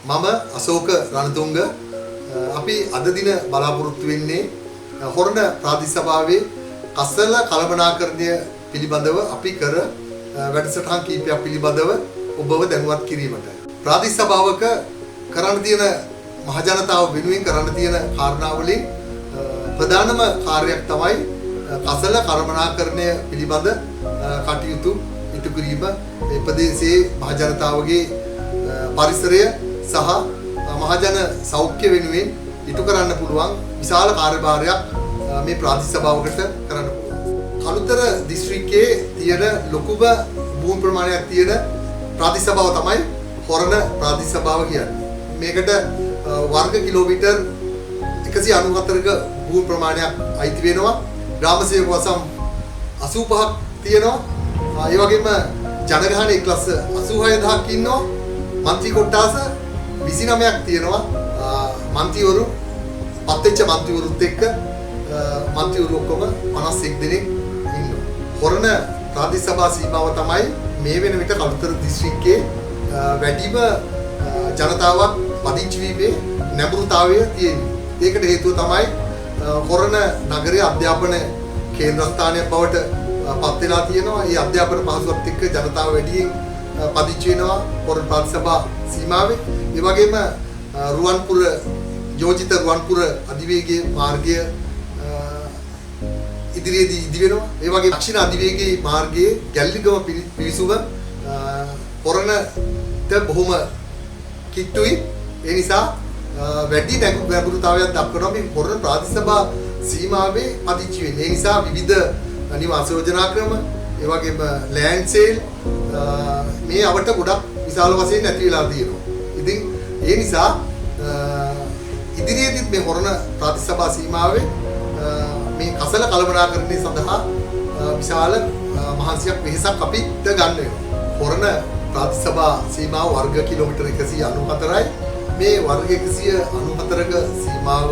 මම අශෝක රණතුංග අපි අද දින බලාපොරොත්තු වෙන්නේ හොරණ ප්‍රාදේශ සභාවේ කසල කළමනාකරණය පිළිබඳව අපි කර වැඩසටහන් කීපයක් පිළිබඳව ඔබව දැනුවත් කිරීමට. ප්‍රාදේශ සභාවක කරන්න තියෙන මහ ජනතාව වෙනුවෙන් කරන්න තියෙන කාරණාවලින් ප්‍රධානම කාර්යයක් තමයි කසල කළමනාකරණය පිළිබඳ කටයුතු ඉටු කිරීම. මේ ප්‍රදේශයේ මහ ජනතාවගේ පරිසරය සහ මහජන සෞඛ්‍ය වෙනුවෙන් ඉටු කරන්න පුළුවන් විශාල කාර්යභාරයක් මේ ප්‍රාදේශ සභාවකට කරන්න පුළුවන්. කළුතර දිස්ත්‍රික්කයේ තියෙන ලොකුම භූමි ප්‍රමාණයක් තියෙන ප්‍රාදේශ සභාව තමයි හොරණ ප්‍රාදේශ සභාව කියන්නේ. මේකට වර්ග කිලෝමීටර් 194ක භූමි ප්‍රමාණයක් අයිති වෙනවා. ග්‍රාම සේවක වසම් 85ක් තියෙනවා. ඒ වගේම ජනගහනය 1,86,000ක් ඉන්නවා. මන්ත්‍රී කොට්ටාස 29ක් තියෙනවා. මන්ත්‍රීවරු පත්වෙච්ච මන්ත්‍රීවරුත් එක්ක මන්ත්‍රීවරු ඔක්කොම 51 දෙනෙක් ඉන්නවා. හොරණ ප්‍රාදේශ සභා සීමාව තමයි මේ වෙන විට කළුතර දිස්ත්‍රික්කයේ වැඩිම ජනතාවක් පදිංචි වීමේ නැඹුරුතාවය තියෙන්නේ. ඒකට හේතුව තමයි හොරණ නගරයේ අධ්‍යාපන කේන්ද්‍රස්ථානයක් බවට පත් වෙලා තියෙනවා. ඒ අධ්‍යාපන පහසුවත් එක්ක ජනතාව වැඩියෙන් පදිංචි වෙනවා හොරණ ප්‍රාදේශ සභා සීමාවේ. ඒ වගේම රුවන්පුර යෝජිත රුවන්පුර අධිවේගී මාර්ගය ඉදිරියේදී ඉදි වෙනවා. ඒ වගේ දක්ෂිණ අධිවේගී මාර්ගයේ ගැල්ලිගම පිවිසුම හොරණට බොහොම කිට්ටුයි. ඒ නිසා වැඩි ගැඹුරුතාවයක් දක්වනවා මේ හොරණ ප්‍රාදේශ සභා සීමාවේ පදිංචි වෙන්නේ. ඒ නිසා විවිධ නිවාස යෝජනා ක්‍රම, ඒ වගේම ලෑන්ඩ් සේල් මේ අවට ගොඩක් විශාල වශයෙන් නැති වෙලා තියෙනවා. ඉතින් ඒ නිසා ඉදිරියේදීත් මේ හොරණ ප්‍රාදේශ සභා සීමාවේ මේ කසල කළමනාකරණය සඳහා විශාල මහන්සියක් වෙහෙසක් අපිට ගන්න වෙනවා. හොරණ ප්‍රාදේශ සභා සීමාව වර්ග කිලෝමීටර් 194යි. මේ වර්ග 194ක සීමාව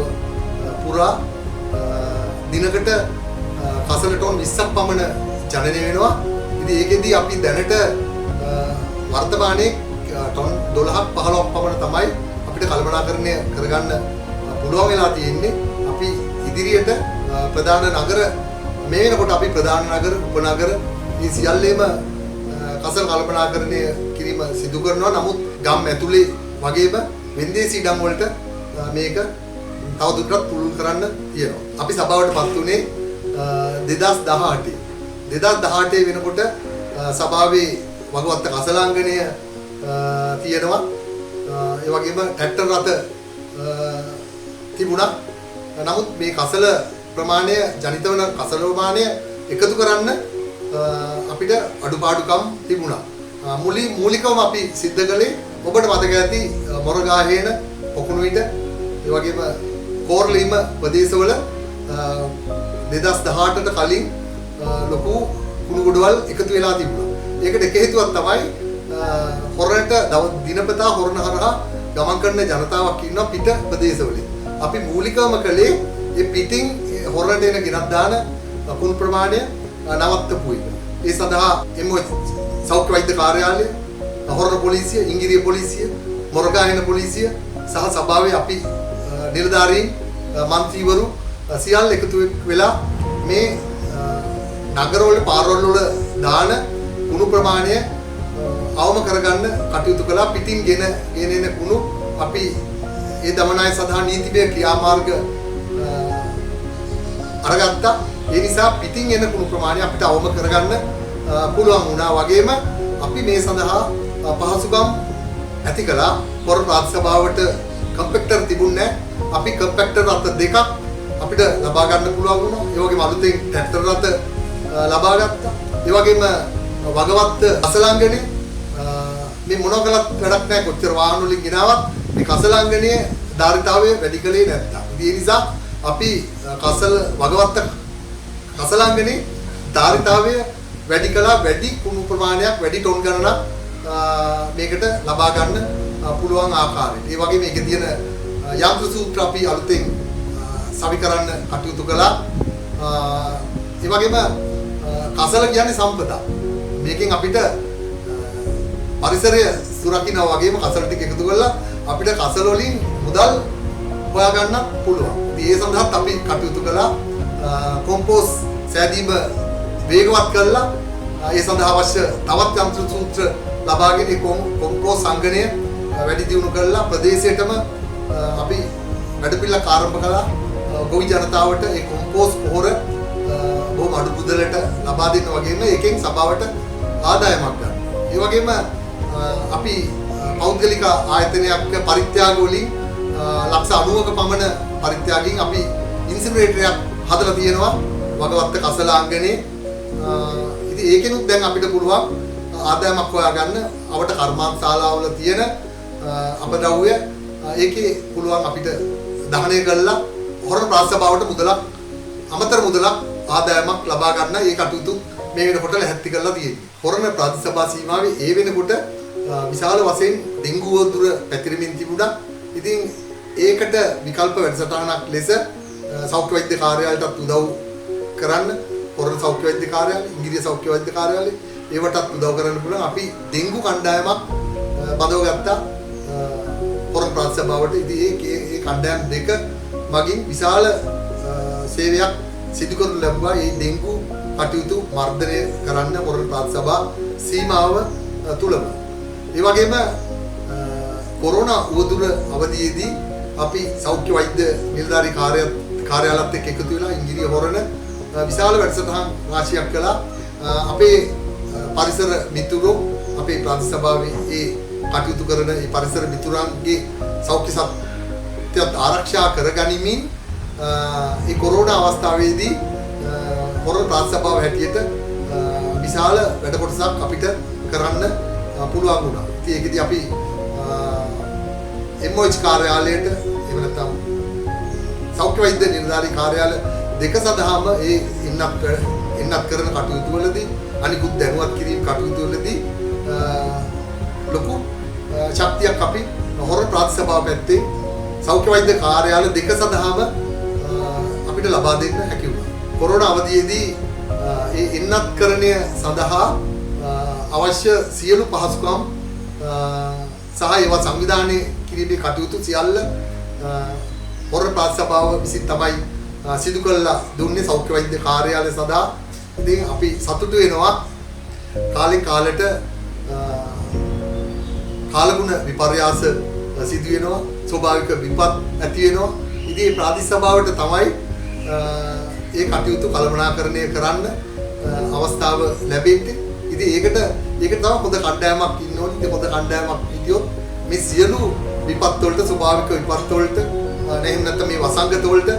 පුරා දිනකට කසල ටොන් 20ක් පමණ ජනනය වෙනවා. ඉතින් ඒකෙදී අපි දැනට වර්තමානයේ ටොන් 12ක් 15ක් පමණ තමයි අපිට කළමනාකරණය කරගන්න පුළුවන් වෙලා තියෙන්නේ. අපි ඉදිරියට ප්‍රධාන නගර මේ වෙනකොට අපි ප්‍රධාන නගර, උපනගර මේ සියල්ලේම කසල කළමනාකරණය කිරීම සිදු කරනවා. නමුත් ගම් ඇතුලේ වගේම වෙන්දේසි ඉඩම් වලට මේක තවදුරටත් පුළුල් කරන්න තියෙනවා. අපි සභාවටපත් උනේ 2018 වෙනකොට සභාවේ වගවත්ත කසලාංගණය තියෙනවා. ඒ වගේම ට්‍රැක්ටර් රථ තිබුණා. නමුත් මේ කසල ප්‍රමාණය ජනිත වන කසල ප්‍රමාණය එකතු කරන්න අපිට අඩුපාඩුකම් තිබුණා. මූලිකවම අපි සිද්ධ කළේ ඔබට මතක ඇති මොරගාහේන පොකුණුවිට ඒ වගේම කෝරළීම ප්‍රදේශවල 2018ට කලින් ලොකු කුණු ගොඩවල් එකතු වෙලා තිබුණා. ඒකට එක හේතුවක් තමයි හොරණට දිනපතා හොරණ හරහා ගමන් කරන ජනතාවක් ඉන්නවා පිට ප්‍රදේශවලින්. අපි මූලිකවම කළේ මේ පිටින් හොරණට එන ගෙනත් දාන කුණු ප්‍රමාණය නවත්තපු එක. ඒ සඳහා සෞඛ්‍ය වෛද්‍ය කාර්යාලය, හොරණ පොලිසිය, ඉංගිරිය පොලිසිය, මොරගාහේන පොලිසිය සහ සභාවේ අපි නිලධාරීන්, මන්ත්‍රීවරු සියල්ල එකතු වෙලා මේ නගරවල පාරවල් වල දාන කුණු ප්‍රමාණය අවම කරගන්න කටයුතු කළා. පිටින් ගෙන එන කුණු අපි ඒ දමනය සඳහා නීතිමය ක්‍රියාමාර්ග අරගත්තා. ඒ නිසා පිටින් එන කුණු ප්‍රමාණය අපිට අවම කරගන්න පුළුවන් වුණා. වගේම අපි මේ සඳහා පහසුකම් ඇති කළා. හොරණ ප්‍රාදේශ සභාවට කම්පැක්ටර් තිබුණේ නැහැ. අපි කම්පැක්ටර් රථ දෙකක් අපිට ලබා ගන්න පුළුවන් වුණා. ඒ වගේම අලුතෙන් ට්‍රැක්ටර් රථ ලබා ගත්තා. ඒ වගේම වගවත්ත කසලාංගණේ මේ මොනවා කළත් වැඩක් නැහැ. කොච්චර වාහන වලින් ගෙනාවත් මේ කසලාංගණයේ ධාරිතාවය වැඩි කලේ නැත්තම්. ඒ නිසා අපි වගවත්ත කසලාංගණේ ධාරිතාවය වැඩි කළා. වැඩි කුණු ප්‍රමාණයක්, වැඩි ටොන් ගණනක් මේකට ලබා ගන්න පුළුවන් ආකාරයට. ඒ වගේ මේකේ තියෙන යන්ත්‍ර සූත්‍ර අපි අලුතෙන් සවි කරන්න කටයුතු කළා. ඒ වගේම කසල කියන්නේ සම්පතක්. මේකෙන් අපිට පරිසරය සුරකින්නවා වගේම කසල ටික එකතු කරලා අපිට කසල වලින් මුදල් හොයා ගන්න පුළුවන්. ඉතින් ඒ සඳහාත් අපි කටයුතු කළා. කොම්පෝස් සෑදීම වේගවත් කළා. ඒ සඳහා අවශ්‍ය තවත් යන්ත්‍ර සූත්‍ර ලබාගෙන කොම්පෝස් සංගණය වැඩි දියුණු කළා. ප්‍රදේශයටම අපි වැඩපිළිවෙලක් ආරම්භ කළා. ගොවි ජනතාවට ඒ කොම්පෝස් පොහොර බොහොම අඩු මුදලට ලබා දෙන්න වගේම ඒකෙන් සභාවට ආදායමක් ගන්න. ඒ වගේම අපි පෞද්ගලික ආයතනයක් පරිත්‍යාග වලින් ලක්ෂ 90ක පමණ පරිත්‍යාගයෙන් අපි ඉන්සිනරේටරයක් හදලා තියෙනවා වගවත්ත කසලාංගනේ. ඉතින් ඒකෙනුත් දැන් අපිට පුළුවන් ආදායමක් හොයාගන්න අවට කර්මාන්ත ශාලාවල තියෙන අපද්‍රව්‍ය ඒකේ පුළුවන් අපිට දහනය කළා හොරණ ප්‍රාසභාවට මුදලක් අමතර මුදලක් ආදායමක් ලබා ගන්න ඒ කටයුතු මේ වෙනකොට ලැහැත්ති කරලා තියෙනවා. හොරණ ප්‍රාතිසභා සීමාවේ ඒ වෙනකොට විශාල වශයෙන් ඩෙන්ගු වදුර පැතිරෙමින් තිබුණා. ඉතින් ඒකට විකල්ප වැඩසටහනක් ලෙස සෞඛ්‍ය වෛද්‍ය කාර්යාලයටත් උදව් කරන්න හොරණ සෞඛ්‍ය වෛද්‍ය කාර්යාලය, ඉංග්‍රීසි සෞඛ්‍ය වෛද්‍ය කාර්යාලය ඒවටත් උදව් කරන්න පුළුවන්. අපි ඩෙන්ගු කණ්ඩායමක් බඳව ගත්තා හොරණ ප්‍රාතිසභාවට. ඉතින් ඒ කණ්ඩායම් දෙක මගින් විශාල සේවයක් සිදු කරනු ලැබුවා. මේ ඩෙන්ගු කටයුතු මර්ධනය කරන්න හොරණ ප්‍රාතිසභා සීමාව තුලම. ඒ වගේම කොරෝනා උවදුර අවධියේදී අපි සෞඛ්‍ය වෛද්‍ය නිලධාරී කාර්යාලයත් එක්ක එකතු වෙලා ඉංගිරිය හොරණ විශාල වැඩසටහන් රාශියක් කළා. අපේ පරිසර මිතුරෝ අපේ ප්‍රාතිසභාවේ ඒ කටයුතු කරන ඒ පරිසර මිතුරන්ගේ සෞඛ්‍ය සත්‍යත් ආරක්ෂා කරගනිමින් ඒ කොරෝනා අවස්ථාවේදී හොරණ ප්‍රාතිසභාව හැටියට විශාල වැඩ කොටසක් අපිට කරන්න පුළුවන් වුණා. ඉතින් ඒකෙදී අපි MOH කාර්යාලයට එහෙම නැත්නම් සෞඛ්‍ය වෛද්‍ය නිලධාරී කාර්යාල දෙක සඳහාම ඒ එන්නත් කරන කටයුතු වලදී අනිකුත් දැනුවත් කිරීම කටයුතු වලදී ලොකු ශක්තියක් අපි හොරණ ප්‍රාතිසභාව පැත්තේ සෞඛ්‍ය වෛද්‍ය කාර්යාල දෙක සඳහාම අපිට ලබා දෙන්න හැකි වුණා. කොරෝනා අවධියේදී ඒ එන්නත්කරණය සඳහා අවශ්‍ය සියලු පහසුකම් සහ ඒවා සංවිධානය කිරීමේ කටයුතු සියල්ල හොරණ ප්‍රාතිසභාව විසින් තමයි සිදු කළා දුන්නේ සෞඛ්‍ය වෛද්‍ය කාර්යාලය සඳහා. ඉතින් අපි සතුටු වෙනවා කාලෙන් කාලට කාලගුණ විපර්යාස සිදු වෙනවා, ස්වභාවික විපත් ඇති වෙනවා. ඉතින් මේ ප්‍රාතිසභාවට තමයි ඒ කටයුතු කළමනාකරණය කරන්න අවස්ථාව ලැබෙන්නේ. ඉතින් ඒකට තමයි හොඳ කණ්ඩායමක් ඉන්න ඕනේ. ඉතින් හොඳ කණ්ඩායමක් හිටියොත් මේ සියලු විපත් වලට, ස්වභාවික විපත් වලට නැත්නම් මේ වසංගත වලට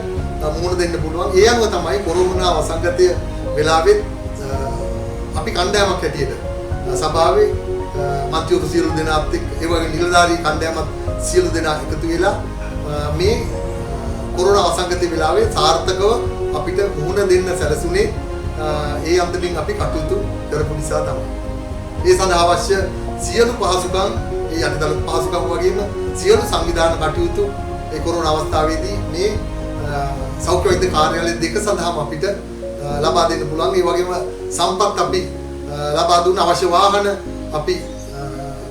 මුහුණ දෙන්න පුළුවන්. ඒ අනුව තමයි කොරෝනා වසංගතය වෙලාවෙත් අපි කණ්ඩායමක් හැටියට සභාවේ මන්ත්‍රීවරු සියලු දෙනාත් එක්ක ඒ වගේ නිලධාරී කණ්ඩායමත් සියලු දෙනා එකතු වෙලා මේ කොරෝනා වසංගතය වෙලාවේ සාර්ථකව අපිට මුහුණ දෙන්න සැලසුනේ ඒ අන්දමින් අපි කටයුතු කරපු නිසා තමයි. ඒ සඳහා අවශ්‍ය සියලු පහසුකම්, ඒ යටිතල පහසුකම් වගේම සියලු සංවිධාන කටයුතු ඒ කොරෝනා අවස්ථාවේදී මේ සෞඛ්‍ය වෛද්‍ය කාර්යාලය දෙක සඳහාම අපිට ලබා දෙන්න පුළුවන්. ඒ වගේම සම්පත් අපි ලබා දුන්න අවශ්‍ය වාහන අපි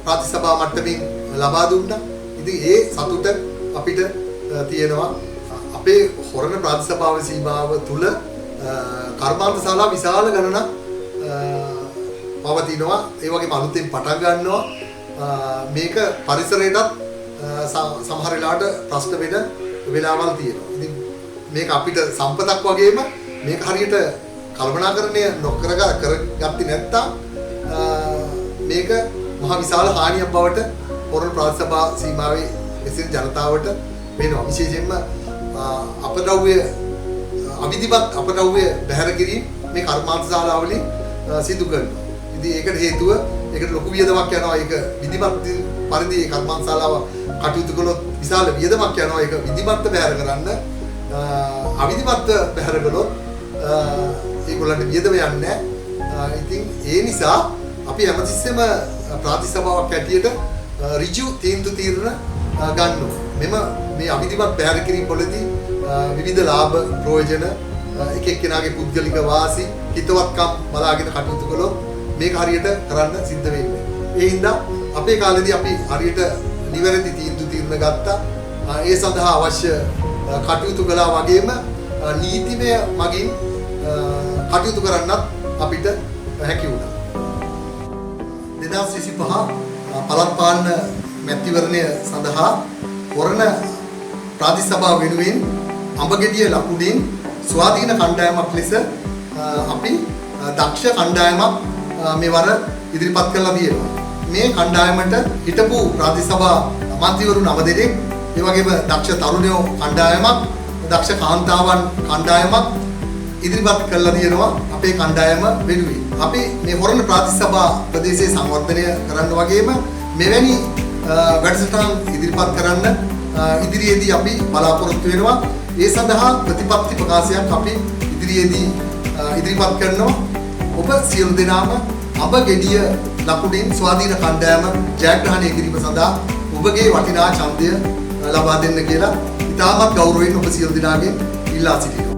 ප්‍රාතිසභා මට්ටමින් ලබා දුන්නා. ඉතින් ඒ සතුට අපිට තියෙනවා. අපේ හොරණ ප්‍රාතිසභාව සීමාව තුල කර්මාන්ත ශාලා විශාල ගණනක් පවතිනවා. ඒ වගේම අලුතෙන් පටන් ගන්නවා. මේක පරිසරයටත් සමහර වෙලාවට ප්‍රශ්න වෙන වෙලාවල් තියෙනවා. ඉතින් මේක අපිට සම්පතක් වගේම මේක හරියට කල්පනාකරණය කරගත්තේ නැත්නම් මේක මහ විශාල හානියක් බවට හොරණ ප්‍රාතිසභා සීමාවේ විසින් ජනතාවට වෙනවා. විශේෂයෙන්ම අපද්‍රව්‍ය අවිධිමත් අපද්‍රව්‍ය බැහැර කිරීම මේ කර්මාන්ත ශාලාවලින් සිදු කරනවා. ඉතින් ඒකට හේතුව ඒකට ලොකු වියදමක් යනවා. ඒක විධිමත් පරිදි ඒ කර්මාන්ත ශාලාව කටයුතු කළොත් විශාල වියදමක් යනවා. ඒක විධිමත්ව බැහැර කරන්න අවිධිමත්ව බැහැර කළොත් ඒගොල්ලන්ට වියදම යන්නේ නැහැ. ඉතින් ඒ නිසා අපි හැමතිස්සෙම ප්‍රාතිසභාවක් හැටියට ඍජු තීරණ ගන්නවා. මේ අවිධිමත් බැහැර කිරීම වලදී විවිධ ලාභ ප්‍රයෝජන එක එක්කෙනාගේ පුද්ගලික වාසි හිතවත්කම් බලාගෙන කටයුතු කළොත් මේක හරියට කරන්න සිද්ධ වෙන්නේ. ඒ හින්දා අපේ කාලේදී අපි හරියට නිවැරදි තීරණ ගත්තා. ඒ සඳහා අවශ්‍ය කටයුතු කළා වගේම නීතිමය මගින් කටයුතු කරන්නත් අපිට හැකි වුණා. 2025 පළාත් පාලන මැතිවරණය සඳහා වරණ ප්‍රාදේශ සභාව වෙනුවෙන් අඹගෙඩිය ලකුණෙන් ස්වාධීන කණ්ඩායමක් ලෙස අපි දක්ෂ කණ්ඩායමක් මෙවර ඉදිරිපත් කරලා තියෙනවා. මේ කණ්ඩායමට හිටපු ප්‍රාදේශ සභා මන්ත්‍රීවරු 9 දෙනෙක්, ඒ වගේම දක්ෂ තරුණයෝ කණ්ඩායමක්, දක්ෂ කාන්තාවන් කණ්ඩායමක් ඉදිරිපත් කරලා තියෙනවා අපේ කණ්ඩායම වෙනුවෙන්. අපි මේ හොරණ ප්‍රාදේශ සභා ප්‍රදේශයේ සංවර්ධනය කරන්න වගේම මෙවැනි වැඩසටහන් ඉදිරිපත් කරන්න ඉදිරියේදී අපි බලාපොරොත්තු වෙනවා. ඒ සඳහා ප්‍රතිපත්ති ප්‍රකාශයක් අපි ඉදිරියේදී ඉදිරිපත් කරනවා. ඔබ සියලු දෙනාම අඹගෙඩිය ලකුණින් ස්වාධීන කණ්ඩායම ජයග්‍රහණය කිරීම සඳහා ඔබගේ වටිනා ඡන්දය ලබා දෙන්න කියලා ඉතාමත් ගෞරවයෙන් ඔබ සියලු දෙනාගෙන් ඉල්ලා සිටිනවා.